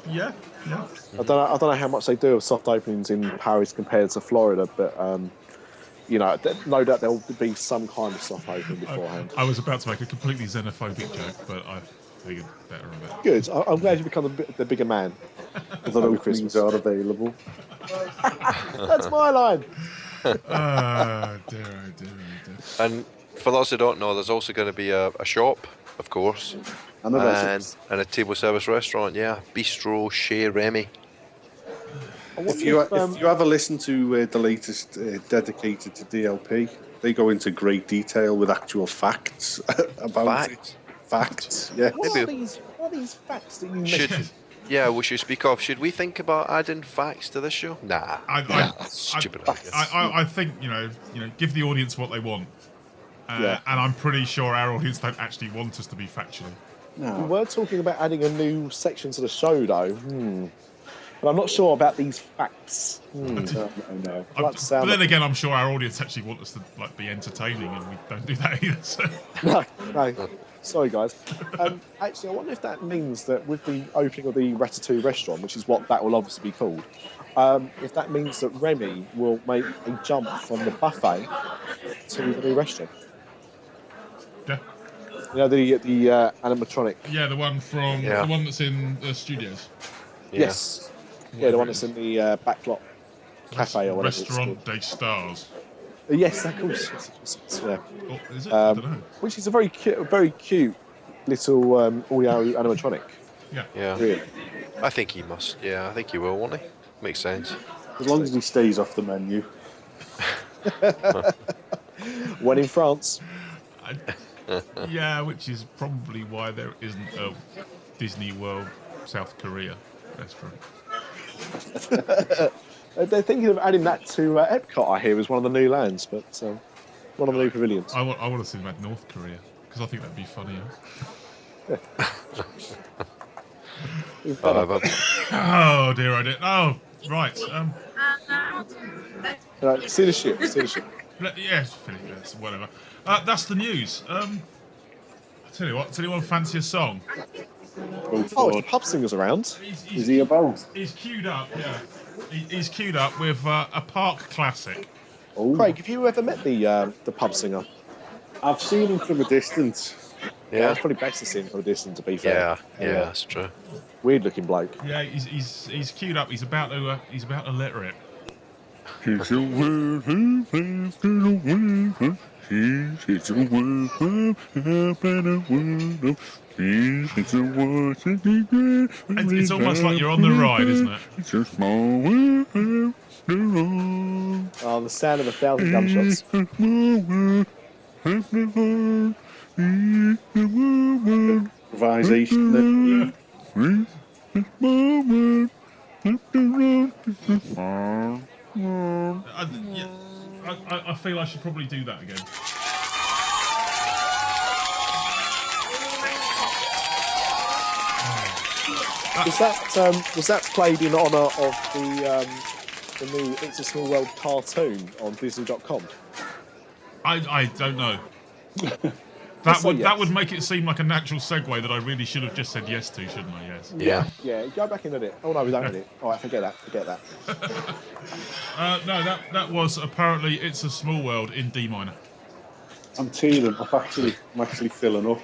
Yeah. I don't know how much they do of soft openings in Paris compared to Florida, but no doubt there'll be some kind of soft opening beforehand. I was about to make a completely xenophobic joke, but I figured better of it. Good. I'm glad you become the bigger man. The openings are available. That's my line. Dear. And for those who don't know, there's also going to be a shop, of course, and a table service restaurant. Yeah, Bistro Chez Remy. If you ever listen to the latest dedicated to DLP, they go into great detail with actual facts about it. Facts, yeah. What are these facts that you mentioned? Yeah, we should speak of. Should we think about adding facts to this show? Nah, that's stupid. I think give the audience what they want, and I'm pretty sure our audience don't actually want us to be factual. No. We were talking about adding a new section to the show, though. But I'm not sure about these facts. But then again, I'm sure our audience actually want us to be entertaining, and we don't do that either. So. No. Sorry, guys. Actually, I wonder if that means that with the opening of the Ratatouille restaurant, which is what that will obviously be called, if that means that Remy will make a jump from the buffet to the new restaurant. Yeah. The animatronic. Yeah, the one from the one that's in the studios. Yeah. Yes. Yeah, the one that's in the backlot cafe or whatever. Restaurant des Stars. Yes, of course. Yeah. Oh, is it? I don't know. Which is a very cute little audio animatronic. Yeah. Really. I think he must. Yeah, I think he will, won't he? Makes sense. As long as he stays off the menu. When in France. Yeah, which is probably why there isn't a Disney World South Korea restaurant. They're thinking of adding that to Epcot, I hear, as one of the new lands, but one of the new pavilions. I want to see them at North Korea, because I think that'd be funnier. Oh, dear, I did. Oh, right. See the ship. Yes, whatever. That's the news. I tell you what, does anyone fancy a song? Oh, pub singer's around. Is he about? He's queued up, yeah. He's queued up with a park classic. Ooh. Craig, have you ever met the pub singer? I've seen him from a distance. Yeah, it's probably best to see him from a distance, to be fair. Yeah, that's true. Weird looking bloke. Yeah, he's queued up. He's about to let rip. It's a world after the world. It's a world after the world. It's almost like you're on the ride, isn't it? It's a small world. Oh, the sound of 1,000 gunshots. Improvisation. I feel I should probably do that again. Was that played in honour of the new It's a Small World cartoon on Disney.com? I don't know. That would make it seem like a natural segue that I really should have just said yes to, shouldn't I? Yes. Yeah. Go back into it. Oh no, we don't edit. All right, forget that. No, that was apparently It's a Small World in D minor. I'm teething. I'm actually filling up.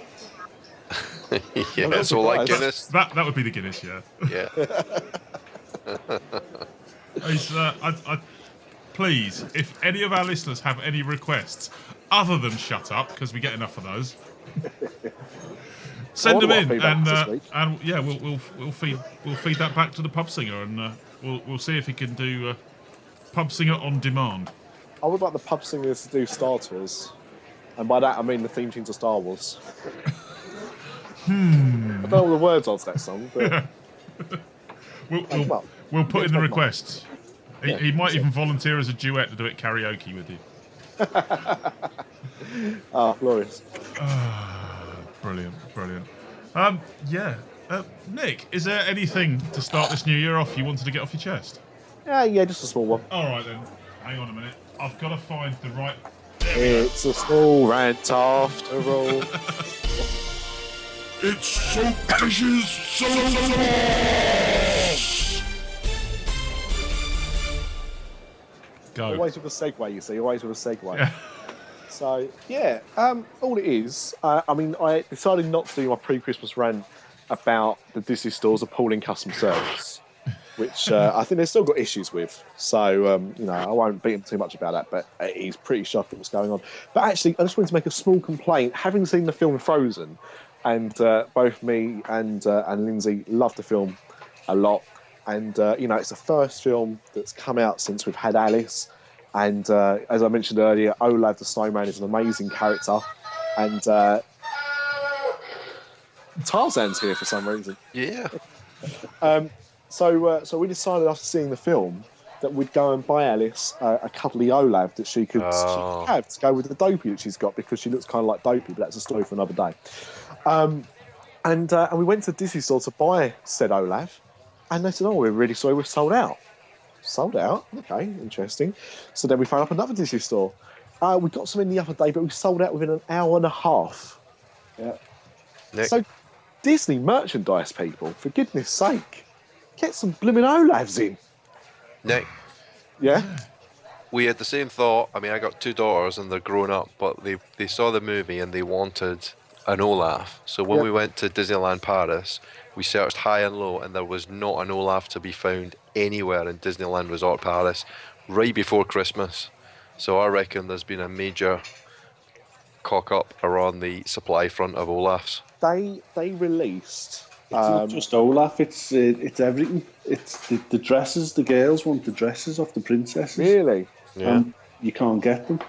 Yeah, it's all like Guinness. That would be the Guinness, yeah. Yeah. Please, if any of our listeners have any requests other than shut up, because we get enough of those, send them in, and yeah, we'll feed that back to the pub singer, and we'll see if he can do pub singer on demand. I would like the pub singers to do Star Tours, and by that I mean the theme tune to Star Wars. I don't know all the words of that song, but we'll put in the requests. He might even volunteer as a duet to do it karaoke with you. Glorious. Brilliant. Yeah. Nick, is there anything to start this new year off you wanted to get off your chest? Yeah, just a small one. All right then. Hang on a minute. I've got to find the right. It's a small rant after all. It's soap dishes, soap. Go. Always with a segue, you see. Always with a segue. Yeah. So, yeah, all it is, I decided not to do my pre-Christmas rant about the Disney Store's appalling customer service, which I think they've still got issues with. So, I won't beat them too much about that, but it is pretty shocking what's going on. But actually, I just wanted to make a small complaint. Having seen the film Frozen, and both me and Lindsay love the film a lot. And, it's the first film that's come out since we've had Alice. And as I mentioned earlier, Olaf the Snowman is an amazing character. And Tarzan's here for some reason. Yeah. So we decided after seeing the film that we'd go and buy Alice a cuddly Olaf that she could have to go with the Dopey that she's got, because she looks kind of like Dopey, but that's a story for another day. And we went to the Disney Store to buy said Olaf, and they said, "Oh, we're really sorry, we're sold out." Sold out? Okay, interesting. So then we found up another Disney Store. We got some in the other day, but we sold out within an hour and a half. Yeah. Nick. So Disney merchandise, people, for goodness sake, get some blooming Olafs in. Nick, Yeah? we had the same thought. I mean, I got 2 daughters and they're grown up, but they saw the movie and they wanted an Olaf. So when we went to Disneyland Paris, we searched high and low, and there was not an Olaf to be found anywhere in Disneyland Resort Paris right before Christmas. So I reckon there's been a major cock up around the supply front of Olafs. They released... It's not just Olaf, it's everything. It's the dresses, the girls want the dresses off the princesses. Really? Yeah. You can't get them.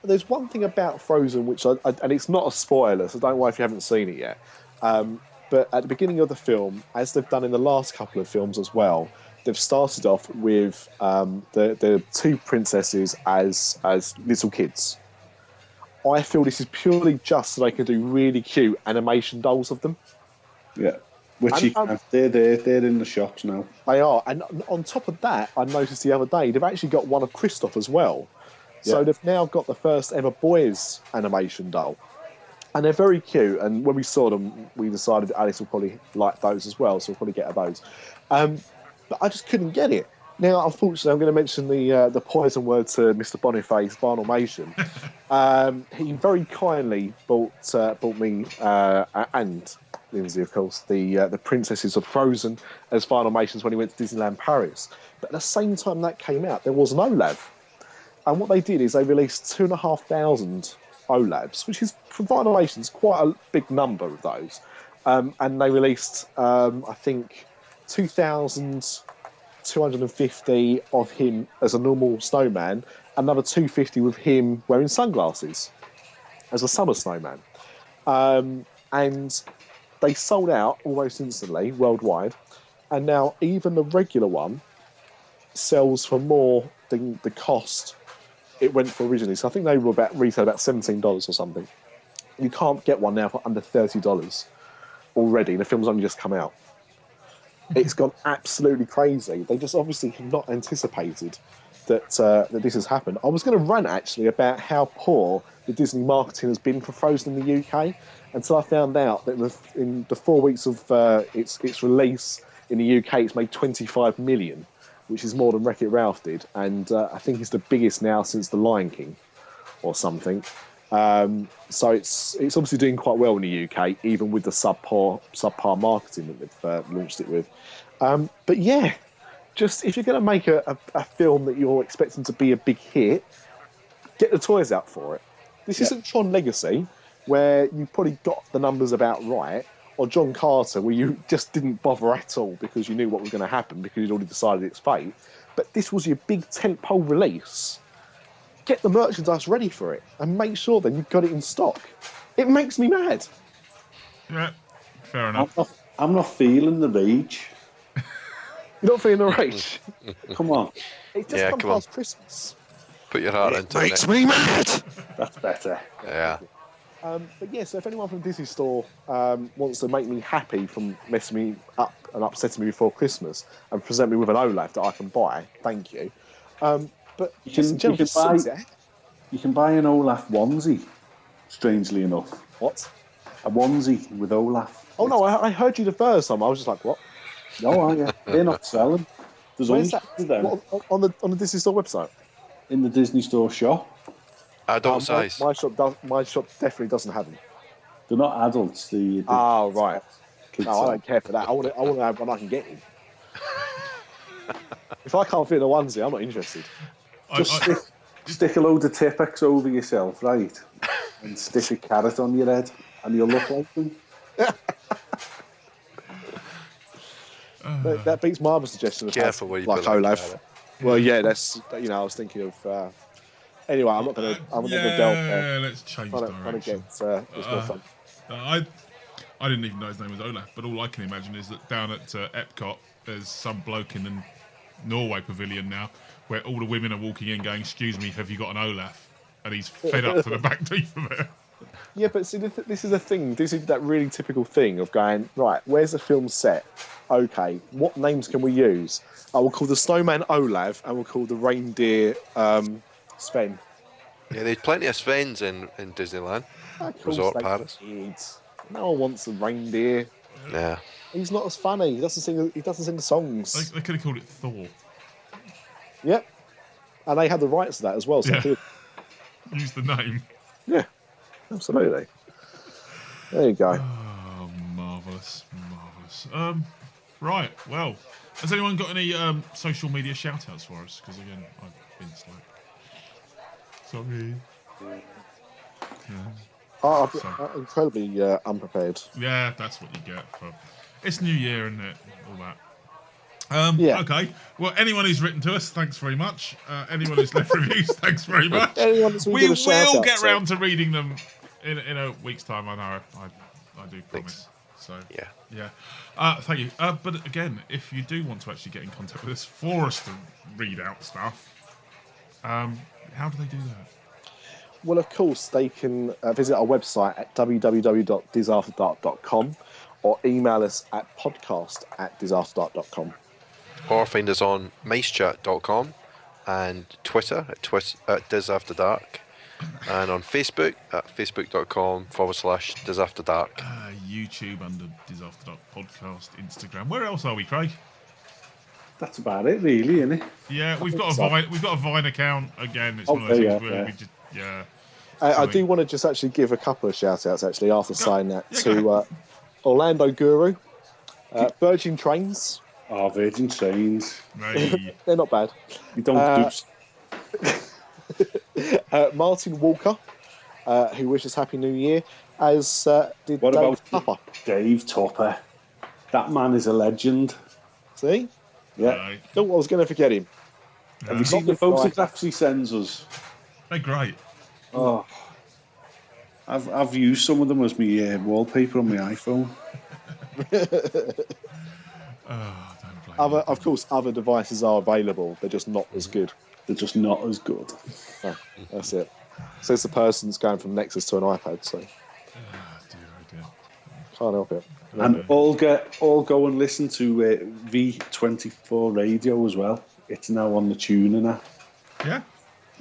There's one thing about Frozen which and it's not a spoiler, so don't worry if you haven't seen it yet. But at the beginning of the film, as they've done in the last couple of films as well, they've started off with the 2 princesses as little kids. I feel this is purely just so they can do really cute animation dolls of them. Yeah. Which you can. They're in the shops now. They are. And on top of that, I noticed the other day, they've actually got one of Kristoff as well. So they've now got the first ever boys animation doll. And they're very cute. And when we saw them, we decided Alice will probably like those as well. So we'll probably get her those. But I just couldn't get it. Now, unfortunately, I'm going to mention the poison word to Mr. Boniface, Barnumation. He very kindly bought me and Lindsay, of course, the princesses of Frozen as Barnumations when he went to Disneyland Paris. But at the same time that came out, there was an Olaf. And what they did is they released 2,500 Olafs, which is, for Barnumations, quite a big number of those. And they released, I think, 2,250 of him as a normal snowman, another 250 with him wearing sunglasses as a summer snowman. And they sold out almost instantly worldwide. And now even the regular one sells for more than the cost it went for originally. So I think they were retail about $17 or something. You can't get one now for under $30 already. The film's only just come out. It's gone absolutely crazy. They just obviously have not anticipated that this has happened. I was going to rant actually about how poor the Disney marketing has been for Frozen in the UK until I found out that in the 4 weeks of its release in the UK, it's made 25 million, which is more than Wreck-It Ralph did, and I think it's the biggest now since The Lion King or something. So it's obviously doing quite well in the UK, even with the subpar marketing that they've launched it with. But yeah, just if you're going to make a film that you're expecting to be a big hit, get the toys out for it. This isn't Tron Legacy, where you probably got the numbers about right, or John Carter, where you just didn't bother at all because you knew what was going to happen because you'd already decided its fate. But this was your big tentpole release. Get the merchandise ready for it and make sure then you've got it in stock. It makes me mad. Yeah, fair enough. I'm not feeling the rage. You're not feeling the rage? Come on. It just comes past Christmas. Put your heart into it. Makes me mad. That's better. Yeah. But yeah, so if anyone from Disney Store wants to make me happy from messing me up and upsetting me before Christmas and present me with an OLAV that I can buy, thank you. But You can buy an Olaf onesie, strangely enough. What? A onesie with Olaf. Oh no, I heard you the first time. I was just like, what? No, yeah, they're not selling. There's Where's only that? them What, on the Disney Store website? in the Disney Store shop. Adult size. My shop definitely doesn't have them. They're not adults. Oh right. Kids No, I don't care for that. I want to have one I can get in. If I can't fit in a onesie, I'm not interested. Just stick a load of Tipex over yourself, right? And stick a carrot on your head, and you'll look like them. That beats my other suggestion of Careful where you like put that Olaf. carrot. Well, yeah, that's I was thinking of. Anyway, I'm not going to delve there. Let's change I'm direction. going to get it's more fun. I didn't even know his name was Olaf, but all I can imagine is that down at Epcot, there's some bloke in the Norway pavilion now where all the women are walking in going, "Excuse me, have you got an Olaf?" And he's fed up to the back teeth of it. Yeah, but see, this is the thing. This is that really typical thing of going, right, where's the film set? Okay, what names can we use? I will call the snowman Olav, and we'll call the reindeer Sven. Yeah, there's plenty of Svens in Disneyland. Resort Paris. No one wants a reindeer. Yeah. He's not as funny. He doesn't sing the songs. They could have called it Thor. Yep. And they had the rights to that as well. So Yeah. Use the name. Yeah, absolutely. There you go. Oh, marvellous. Right, well, has anyone got any social media shout-outs for us? Because, again, I've been slack. Sorry. I'm incredibly unprepared. Yeah, that's what you get. It's New Year, isn't it? All that. Yeah. Okay. Well, anyone who's written to us, thanks very much. Anyone who's left reviews, thanks very much. We will get round to reading them in a week's time. I know. I do promise. So yeah. Thank you. But again, if you do want to actually get in contact with us for us to read out stuff, how do they do that? Well, of course, they can visit our website at www.DisAfterDark.com or email us at podcast@DisAfterDark.com. Or find us on MiceChat.com and Twitter at DisAfterDark, and on Facebook at facebook.com/DisAfterDark. YouTube under DisAfterDark Podcast, Instagram. Where else are we, Craig? That's about it, really, isn't it? Yeah, we've got a Vine account again. It's one of those things where we just I do want to just actually give a couple of shout-outs actually after saying that to Orlando Guru, Virgin Trains. Oh, Virgin Trains. Hey. They're not bad. You don't Martin Walker, who wishes Happy New Year, as did What Dave about Tupper. Dave Tupper? That man is a legend. See? Yeah. Thought I was going to forget him. Have you seen the photographs he sends us? They're great. Oh, I've used some of them as my wallpaper on my iPhone. Of course, other devices are available. They're just not as good. They're just not as good. Oh, that's it. So it's the person's going from Nexus to an iPad. So can't help it. And all go and listen to V24 Radio as well. It's now on the TuneIn app. Yeah.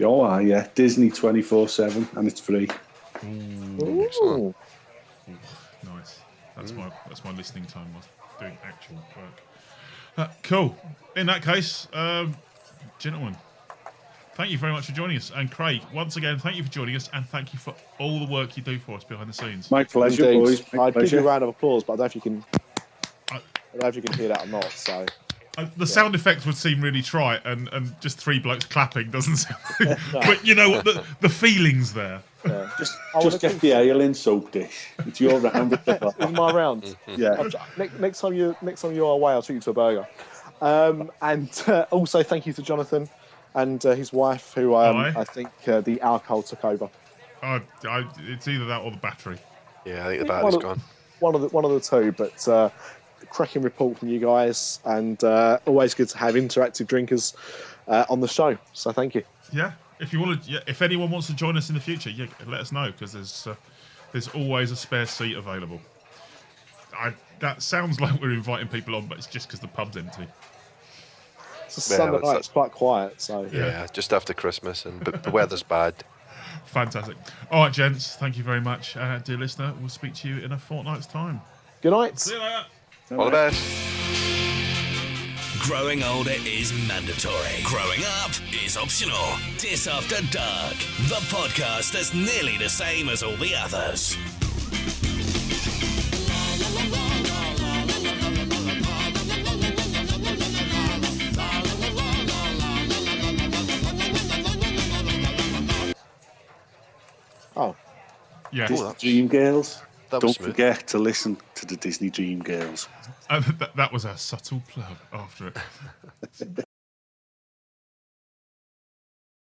Oh, yeah. Disney 24/7, and it's free. Ooh. Nice. That's my listening time while doing actual work. Cool. In that case, gentlemen, thank you very much for joining us. And Craig, once again, thank you for joining us, and thank you for all the work you do for us behind the scenes. My pleasure, boys. I'd give you a round of applause, but I don't know if you can. I don't know if you can hear that or not. So. The sound effects would seem really trite, and just three blokes clapping doesn't sound. But you know what? The feeling's there. Yeah. Just get the ale in soap dish. It's your round. It's my round. Yeah. Next time you're away, I'll treat you to a burger. And also thank you to Jonathan and his wife, who I think the alcohol took over. It's either that or the battery. Yeah, I think the battery's gone. One of the two, but. Cracking report from you guys, and always good to have interactive drinkers on the show. So thank you. Yeah, if you want to, if anyone wants to join us in the future, let us know, because there's there's always a spare seat available. That sounds like we're inviting people on, but it's just because the pub's empty. It's a Sunday night, it's quite quiet, so... Yeah, just after Christmas, but the weather's bad. Fantastic. All right, gents, thank you very much. Dear listener, we'll speak to you in a fortnight's time. Good night. See you later. All the best. Growing older is mandatory. Growing up is optional. Dis After Dark, the podcast that's nearly the same as all the others. Oh. Yeah. Disney Dream Girls. That was Don't smooth. forget to listen to the Disney Dream Girls. That was a subtle plug after it.